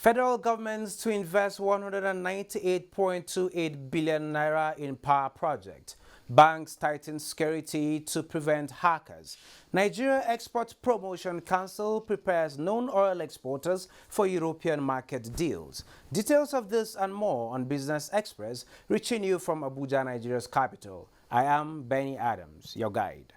Federal governments to invest 198.28 billion naira in power project. Banks tighten security to prevent hackers. Nigeria Export Promotion Council prepares known oil exporters for European market deals. Details of this and more on Business Express, reaching you from Abuja, Nigeria's capital. I am Benny Adams, your guide.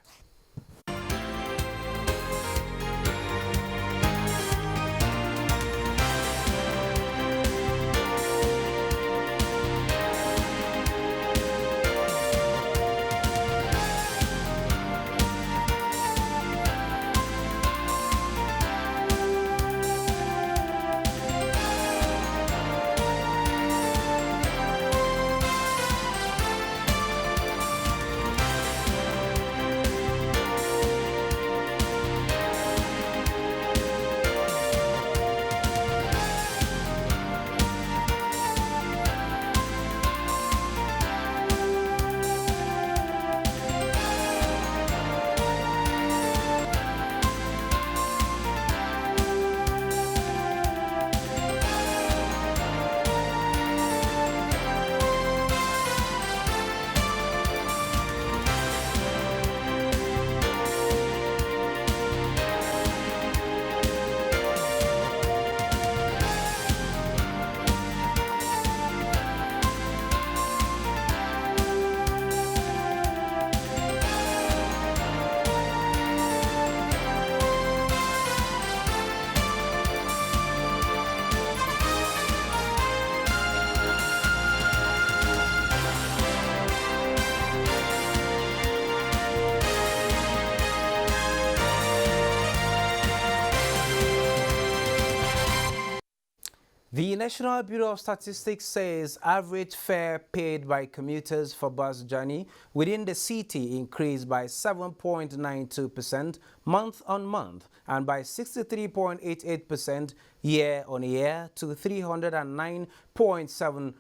The National Bureau of Statistics says average fare paid by commuters for bus journey within the city increased by 7.92% month-on-month and by 63.88% year-on-year to 309.73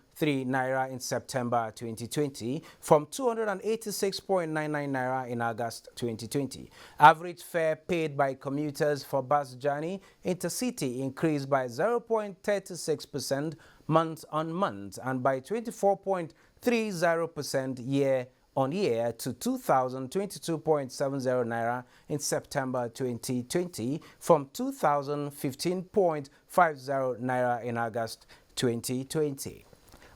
naira in September 2020 from 286.99 naira in August 2020. Average fare paid by commuters for bus journey intercity increased by 0.36% month-on-month and by 24.30% year-on-year to 2,022.70 naira in September 2020 from 2,015.50 naira in August 2020.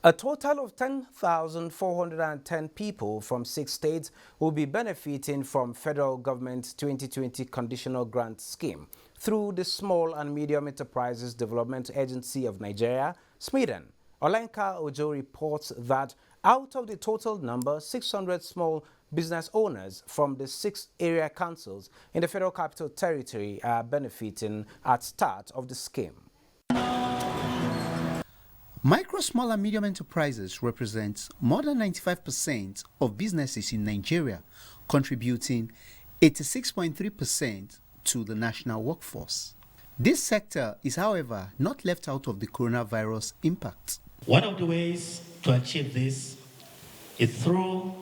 A total of 10,410 people from 6 states will be benefiting from federal government's 2020 conditional grant scheme through the Small and Medium Enterprises Development Agency of Nigeria, SMEDEN. Olenka Ojo reports that out of the total number, 600 small business owners from the 6 area councils in the Federal Capital Territory are benefiting at start of the scheme. Micro, small and medium enterprises represent more than 95% of businesses in Nigeria, contributing 86.3% to the national workforce. This sector is, however, not left out of the coronavirus impact. One of the ways to achieve this is through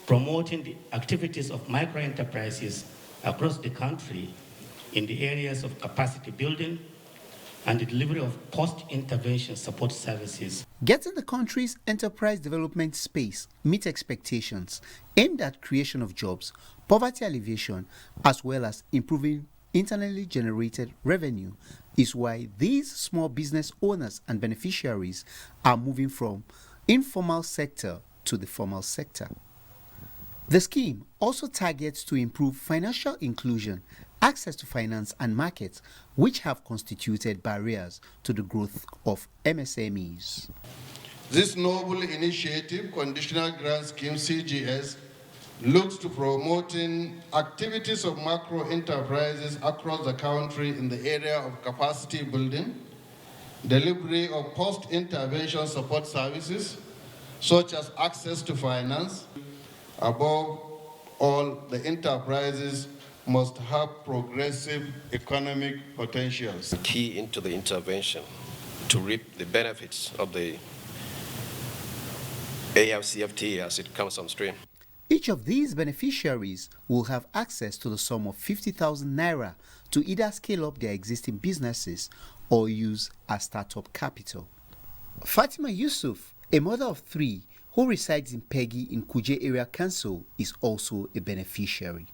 promoting the activities of micro enterprises across the country in the areas of capacity building and the delivery of post-intervention support services. Getting the country's enterprise development space meet expectations aimed at creation of jobs, poverty alleviation, as well as improving internally generated revenue is why these small business owners and beneficiaries are moving from informal sector to the formal sector. The scheme also targets to improve financial inclusion, access to finance and markets, which have constituted barriers to the growth of MSMEs. This noble initiative, Conditional Grant Scheme CGS, looks to promoting activities of macro enterprises across the country in the area of capacity building, delivery of post-intervention support services, such as access to finance. Above all, the enterprises must have progressive economic potentials. Key into the intervention to reap the benefits of the AFCFTA as it comes on stream. Each of these beneficiaries will have access to the sum of 50,000 naira to either scale up their existing businesses or use as startup capital. Fatima Yusuf, a mother of 3 who resides in Peggy in Kuje Area Council, is also a beneficiary.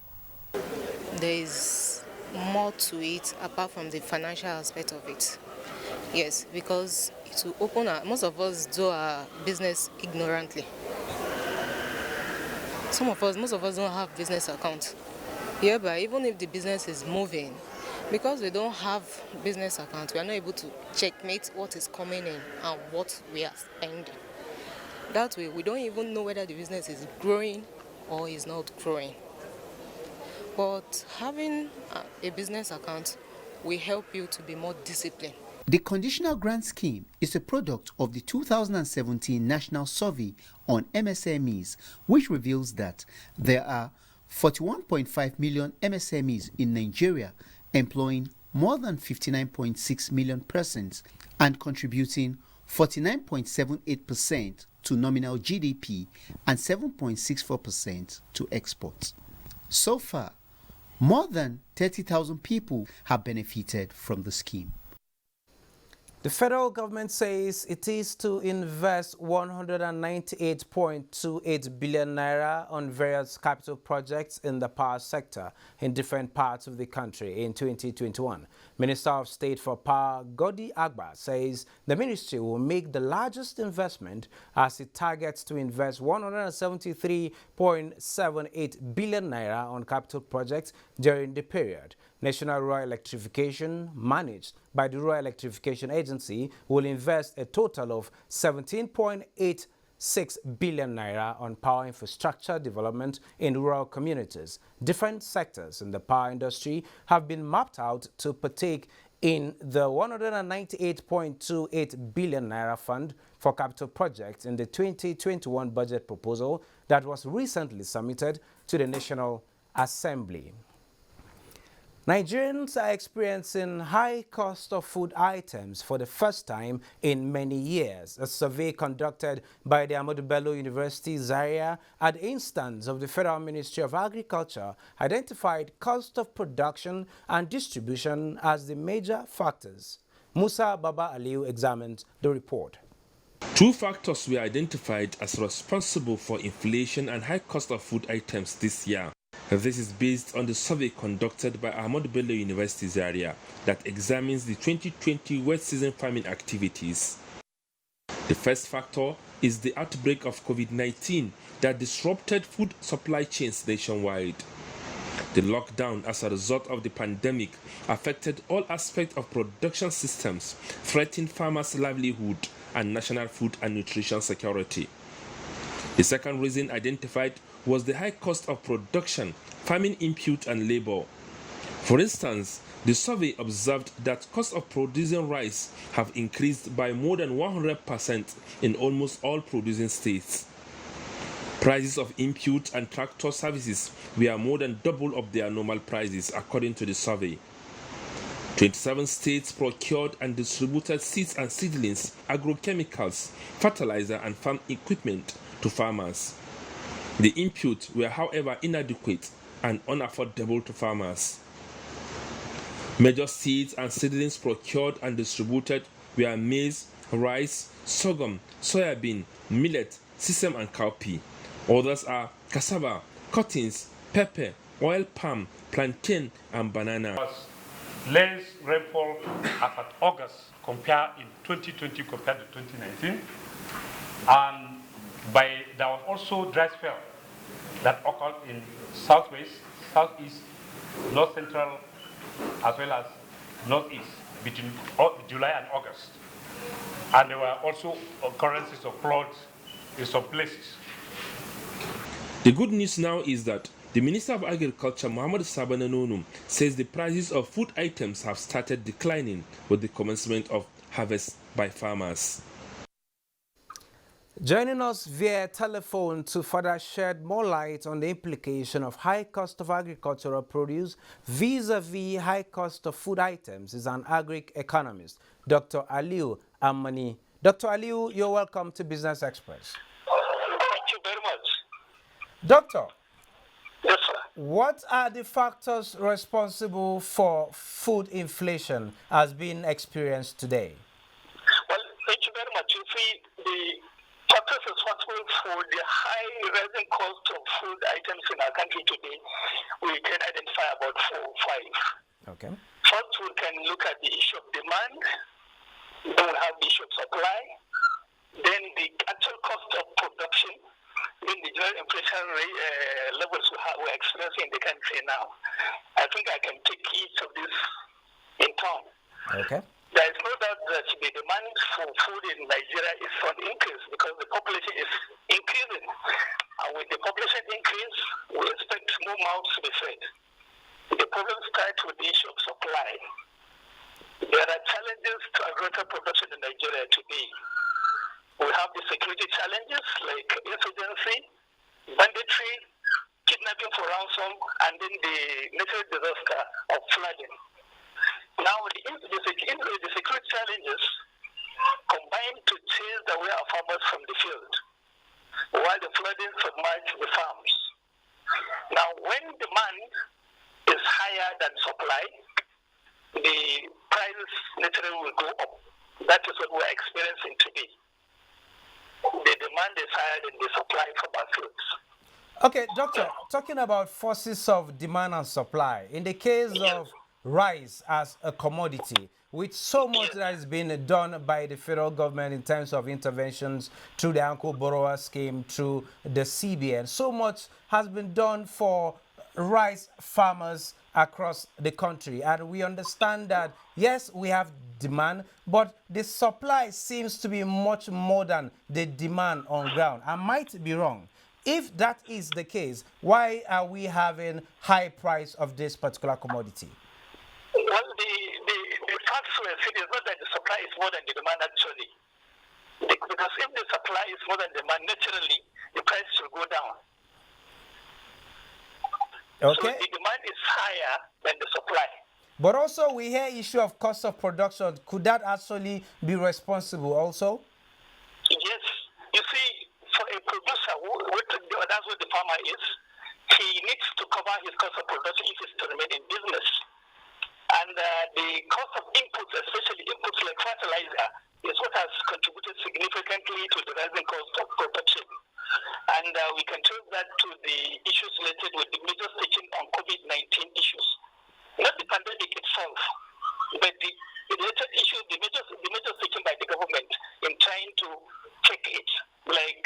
There is more to it apart from the financial aspect of it. Yes, because it will open most of us do our business ignorantly. Most of us don't have business accounts. Hereby, even if the business is moving, because we don't have business account, we are not able to checkmate what is coming in and what we are spending. That way, we don't even know whether the business is growing or is not growing. But having a business account will help you to be more disciplined. The Conditional Grant Scheme is a product of the 2017 National Survey on MSMEs, which reveals that there are 41.5 million MSMEs in Nigeria, employing more than 59.6 million persons and contributing 49.78% to nominal GDP and 7.64% to exports. So far, more than 30,000 people have benefited from the scheme. The federal government says it is to invest 198.28 billion naira on various capital projects in the power sector in different parts of the country in 2021. Minister of State for Power, Godi Agba, says the ministry will make the largest investment as it targets to invest 173.78 billion naira on capital projects during the period. National Rural Electrification, managed by the Rural Electrification Agency, will invest a total of 17.86 billion naira on power infrastructure development in rural communities. Different sectors in the power industry have been mapped out to partake in the 198.28 billion naira fund for capital projects in the 2021 budget proposal that was recently submitted to the National Assembly. Nigerians are experiencing high cost of food items for the first time in many years. A survey conducted by the Ahmadu Bello University, Zaria, at the instance of the Federal Ministry of Agriculture, identified cost of production and distribution as the major factors. Musa Baba Aliu examined the report. 2 factors were identified as responsible for inflation and high cost of food items this year. This is based on the survey conducted by Ahmadu Bello University Zaria that examines the 2020 wet season farming activities. The first factor is the outbreak of COVID-19 that disrupted food supply chains nationwide. The lockdown as a result of the pandemic affected all aspects of production systems, threatening farmers' livelihood and national food and nutrition security. The second reason identified was the high cost of production, farming input and labor. For instance, the survey observed that costs of producing rice have increased by more than 100% in almost all producing states. Prices of input and tractor services were more than double of their normal prices, according to the survey. 27 states procured and distributed seeds and seedlings, agrochemicals, fertilizer and farm equipment to farmers. The inputs were, however, inadequate and unaffordable to farmers. Major seeds and seedlings procured and distributed were maize, rice, sorghum, soybean, millet, sesame and cowpea. Others are cassava, cottons, pepper, oil palm, plantain and banana. Less rainfall as at August in 2020 compared to 2019, and there was also dry spell that occurred in southwest, southeast, north central, as well as northeast between July and August. And there were also occurrences of floods in some places. The good news now is that the Minister of Agriculture, Muhammad Sabana Nonum, says the prices of food items have started declining with the commencement of harvest by farmers. Joining us via telephone to further shed more light on the implication of high cost of agricultural produce vis-a-vis high cost of food items is an agri-economist, Dr. Aliu Amani. Dr. Aliu, you're welcome to Business Express. Thank you very much. Doctor, Yes, sir. what are the factors responsible for food inflation as being experienced today? Well, thank you very much. You see, the factors responsible for the high rising cost of food items in our country today, we can identify about 4 or 5. Okay. First, we can look at the issue of demand. Then we have the issue of supply. Then the actual cost of production. Then the general inflation levels we're experiencing in the country now. I think I can take each of these in turn. Okay. There is no doubt that the demand for food in Nigeria is on increase because the population is increasing. And with the population increase, we expect more mouths to be fed. The problem starts with the issue of supply. There are challenges to agricultural production in Nigeria today. We have the security challenges like insurgency, banditry, kidnapping for ransom, and then the natural disaster of flooding. Now, the security challenges combine to chase away our farmers from the field, while the flooding submerge the farms. Now, when demand is higher than supply, the prices naturally will go up. That is what we're experiencing today. The demand is higher than the supply from our fields. Okay, doctor, talking about forces of demand and supply, in the case of rice as a commodity, with so much that has been done by the federal government in terms of interventions through the Uncle Borrower scheme, through the CBN, so much has been done for rice farmers across the country. And we understand that, yes, we have demand, but the supply seems to be much more than the demand on ground. I might be wrong. If that is the case, why are we having high price of this particular commodity? Well, the facts we're seeing is not that the supply is more than the demand actually. Because if the supply is more than demand, naturally, the price will go down. Okay. So the demand is higher than the supply. But also we hear issue of cost of production. Could that actually be responsible also? Yes. You see, for a producer, that's what the farmer is. He needs to cover his cost of production if he's to remain in business. And the cost of inputs, especially inputs like fertilizer, is what has contributed significantly to the rising cost of production. And we can trace that to the issues related with the measures taken on COVID-19 issues. Not the pandemic itself, but the related issues, the measures taken by the government in trying to check it, like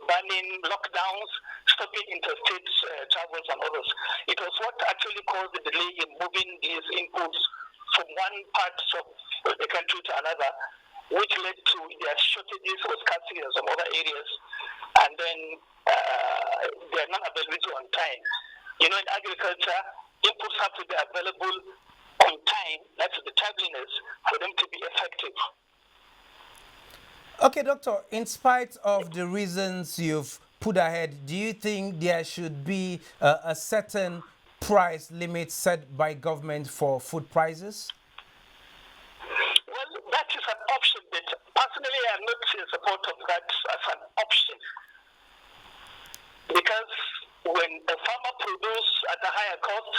banning lockdowns, stopping interstate travels and others. It was what actually caused the delay in moving these inputs from one part of the country to another, which led to their shortages or scarcity in some other areas, and then they are not available on time. You know, in agriculture, inputs have to be available on time, that's the timeliness, for them to be effective. Okay, doctor, in spite of the reasons you've put ahead, do you think there should be a certain price limit set by government for food prices? Well, that is an option, but personally I'm not in support of that as an option. Because when a farmer produces at a higher cost,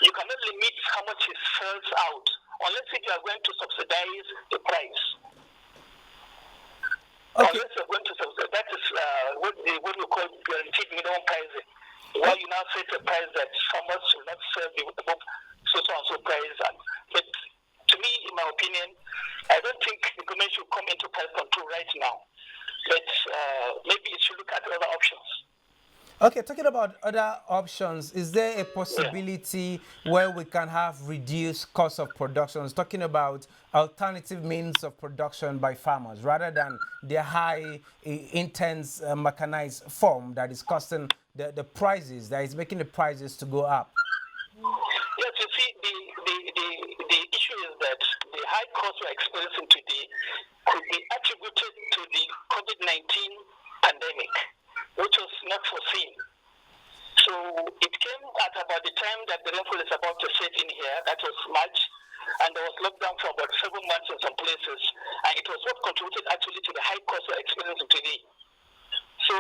you cannot limit how much he sells out, unless if you are going to subsidize the price. Okay. Unless you're going to subsidize, that is what we call guaranteed minimum pricing. Where you now set a price that farmers should not sell above so price. But to me, in my opinion, I don't think the government should come into price control right now. But maybe it should look at other options. Okay, talking about other options, is there a possibility where we can have reduced cost of production? Talking about alternative means of production by farmers rather than the high, intense, mechanized form that is costing the prices, that is making the prices to go up? Yes, you see, the issue is that the high cost we're experiencing today could be attributed to the COVID-19 pandemic, which was not foreseen. So it came at about the time that the rainfall is about to set in here, that was March, and there was lockdown for about 7 months in some places. And it was what contributed actually to the high cost we're experiencing today. So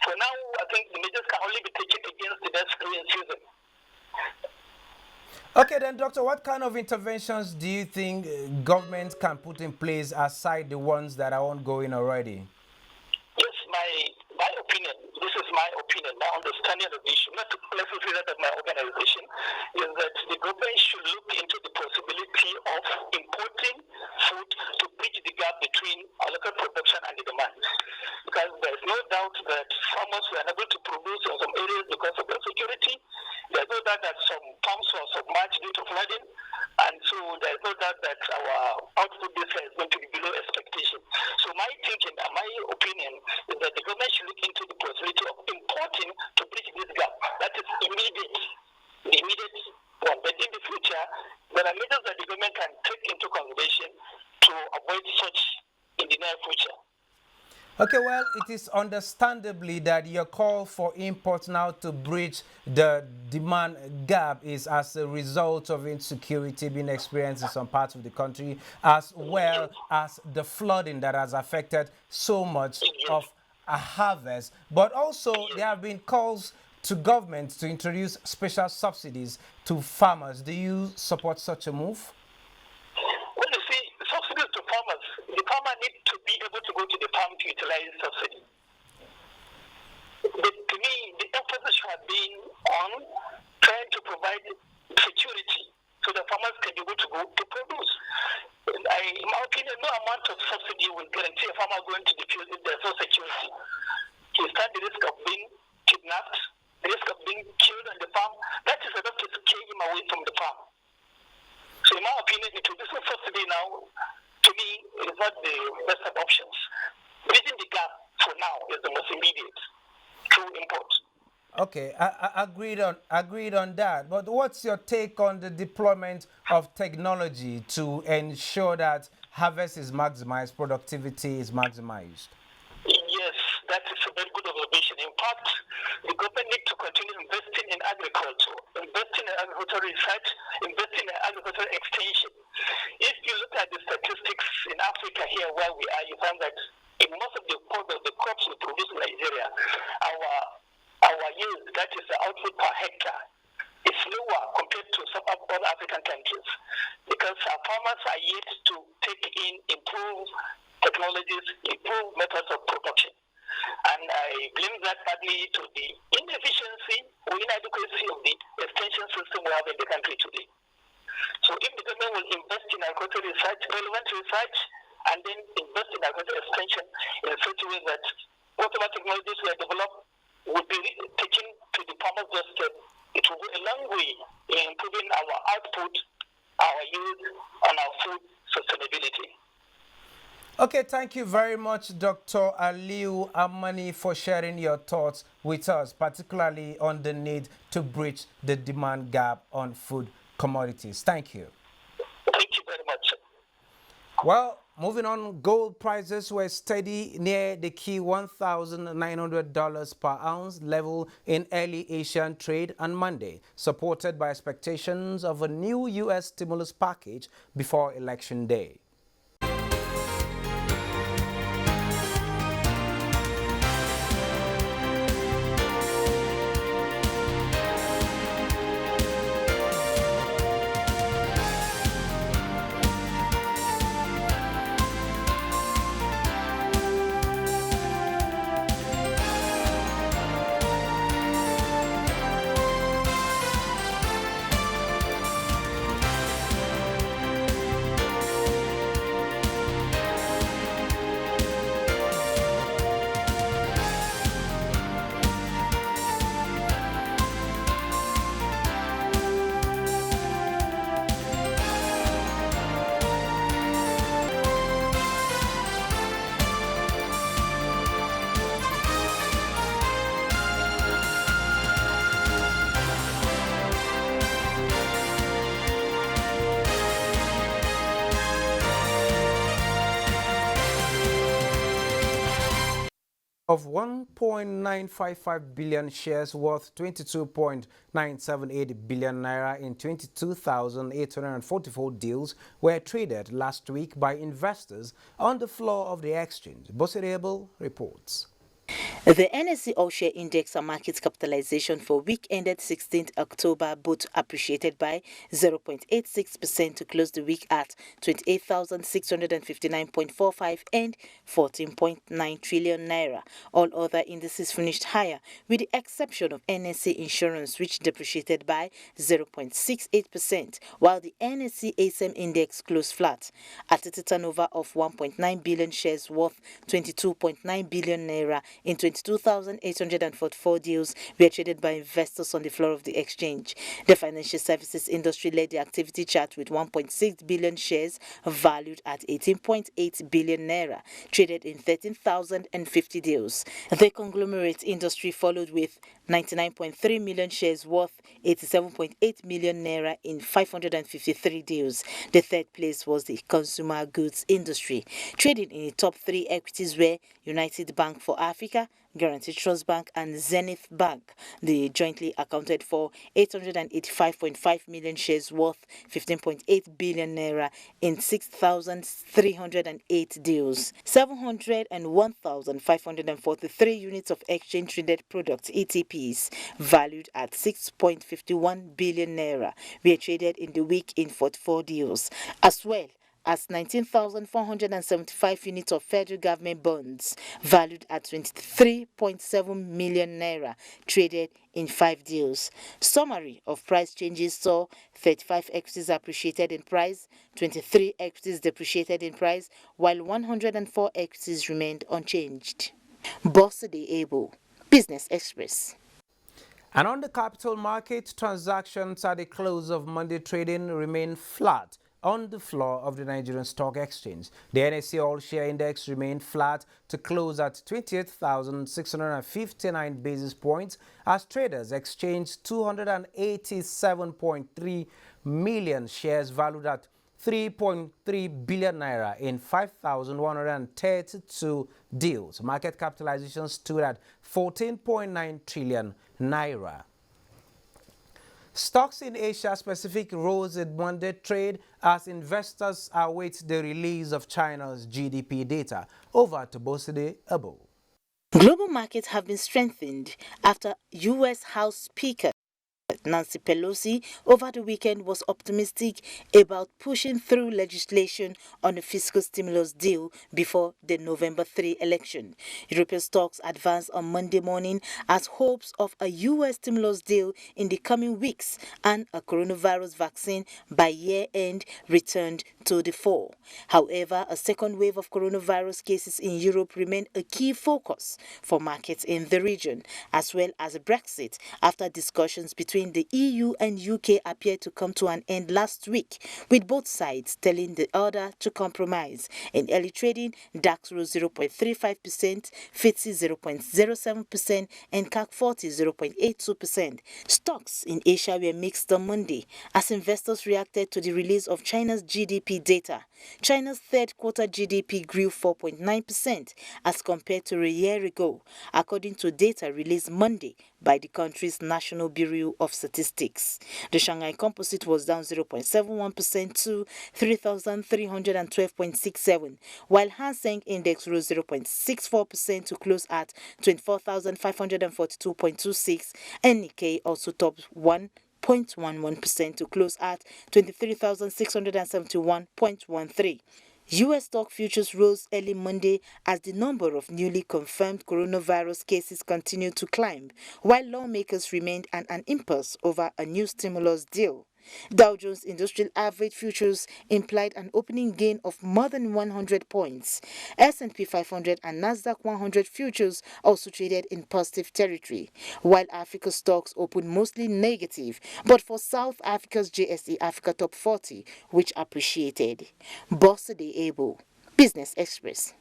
for for now, I think the measures can only be taken against the next growing season. Okay, then, Doctor, what kind of interventions do you think government can put in place aside the ones that are ongoing already? Yes, my opinion, this is my opinion, my understanding of the issue, not necessarily that of my organization, is that the government should look into the possibility of importing food to bridge the gap between our local production and the demand. Because there's no doubt that farmers were unable to produce in some areas because of insecurity. There's no doubt that some farms were submerged due to flooding. And so there's no doubt that our output this year is going to be below expectation. So my thinking and my opinion is that the government should look into the possibility of importing to bridge this gap. That is immediate, the immediate one. But in the future, there are measures that the government can take into consideration to avoid such in the near future. Okay, well, it is understandably that your call for imports now to bridge the demand gap is as a result of insecurity being experienced in some parts of the country, as well as the flooding that has affected so much of a harvest. But also, there have been calls to government to introduce special subsidies to farmers. Do you support such a move? Well, you see, subsidies to farmers, the farmer needs to be able to go to the farm to utilize subsidy. But to me, the emphasis should have been on trying to provide security so the farmers can be able to go to produce. In my opinion, no amount of subsidy will guarantee a farmer going to the field if there's no security. He stands the risk of being kidnapped, the risk of being killed on the farm. That is enough to scare him away from the farm. So in my opinion, introducing subsidy now, to me, is not the best of options. Bridging the gap for now is the most immediate through import. Okay, I agreed on that. But what's your take on the deployment of technology to ensure that harvest is maximized, productivity is maximized? Yes, that is a very good observation. In fact, the government needs to continue investing in agriculture, investing in agricultural research, investing in agricultural extension. If you look at the statistics in Africa here where we are, you find that in most of the crops we produce in Nigeria, our yield, that is the output per hectare, is lower compared to some other African countries because our farmers are yet to take in improved technologies, improved methods of production. And I blame that partly to the inefficiency or inadequacy of the extension system we have in the country today. So if the government will invest in agricultural research, relevant research, and then invest in agricultural extension in such a way that whatever technologies we have developed will be taken to the farmer's doorstep, it will go a long way in improving our output, our yield, and our food sustainability. Okay, thank you very much, Dr. Aliu Amani, for sharing your thoughts with us, particularly on the need to bridge the demand gap on food commodities. Thank you. Thank you very much. Well, moving on, gold prices were steady near the key $1,900 per ounce level in early Asian trade on Monday, supported by expectations of a new U.S. stimulus package before Election Day. Of 1.955 billion shares worth 22.978 billion naira in 22,844 deals were traded last week by investors on the floor of the exchange. Bosirable reports. The NSE All-Share Index and market capitalization for week ended 16th October both appreciated by 0.86% to close the week at 28,659.45 and 14.9 trillion naira. All other indices finished higher, with the exception of NSE Insurance, which depreciated by 0.68%, while the NSE ASM Index closed flat at a turnover of 1.9 billion shares worth 22.9 billion naira in 22,844 deals were traded by investors on the floor of the exchange. The financial services industry led the activity chart with 1.6 billion shares valued at 18.8 billion naira traded in 13,050 deals. The conglomerate industry followed with 99.3 million shares worth 87.8 million naira in 553 deals. The third place was the consumer goods industry. Trading in the top three equities were United Bank for Africa, Guaranty Trust Bank and Zenith Bank. They jointly accounted for 885.5 million shares worth 15.8 billion naira in 6,308 deals. 701,543 units of exchange traded products ETPs valued at 6.51 billion naira were traded in the week in 44 deals, as well as 19,475 units of federal government bonds valued at 23.7 million naira traded in 5 deals. Summary of price changes saw 35 equities appreciated in price, 23 equities depreciated in price, while 104 equities remained unchanged. Bossade Able, Business Express. And on the capital market, transactions at the close of Monday trading remain flat on the floor of the Nigerian Stock Exchange. The NSE All-Share Index remained flat to close at 28,659 basis points as traders exchanged 287.3 million shares valued at 3.3 billion naira in 5,132 deals. Market capitalization stood at 14.9 trillion naira. Stocks in Asia Pacific rose in Monday trade as investors await the release of China's GDP data. Over to Bossade Abo. Global markets have been strengthened after U.S. House Speaker Nancy Pelosi over the weekend was optimistic about pushing through legislation on a fiscal stimulus deal before the November 3 election. European stocks advanced on Monday morning as hopes of a U.S. stimulus deal in the coming weeks and a coronavirus vaccine by year-end returned to the fore. However, a second wave of coronavirus cases in Europe remain a key focus for markets in the region, as well as Brexit, after discussions between the EU and UK appeared to come to an end last week, with both sides telling the other to compromise. In early trading, DAX rose 0.35%, FTSE 0.07%, and CAC 40 0.82%. Stocks in Asia were mixed on Monday as investors reacted to the release of China's GDP data. China's third quarter GDP grew 4.9% as compared to a year ago, according to data released Monday by the country's National Bureau of Statistics. The Shanghai Composite was down 0.71% to 3,312.67, while Hang Seng Index rose 0.64% to close at 24,542.26, and Nikkei also topped 1.11% to close at 23,671.13. U.S. stock futures rose early Monday as the number of newly confirmed coronavirus cases continued to climb, while lawmakers remained on an impasse over a new stimulus deal. Dow Jones Industrial Average futures implied an opening gain of more than 100 points. S&P 500 and Nasdaq 100 futures also traded in positive territory, while Africa stocks opened mostly negative, but for South Africa's JSE Africa Top 40, which appreciated. Bossade Able, Business Express.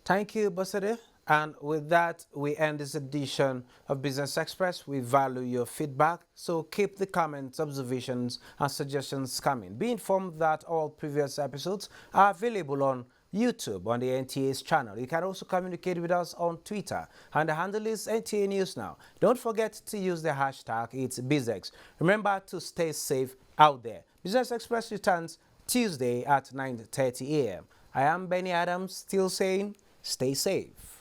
Thank you, Bossade. And with that, we end this edition of Business Express. We value your feedback, so keep the comments, observations, and suggestions coming. Be informed that all previous episodes are available on YouTube on the NTA's channel. You can also communicate with us on Twitter, and the handle is NTA News Now. Don't forget to use the hashtag, it's BizX. Remember to stay safe out there. Business Express returns Tuesday at 9:30 a.m. I am Benny Adams, still saying, stay safe.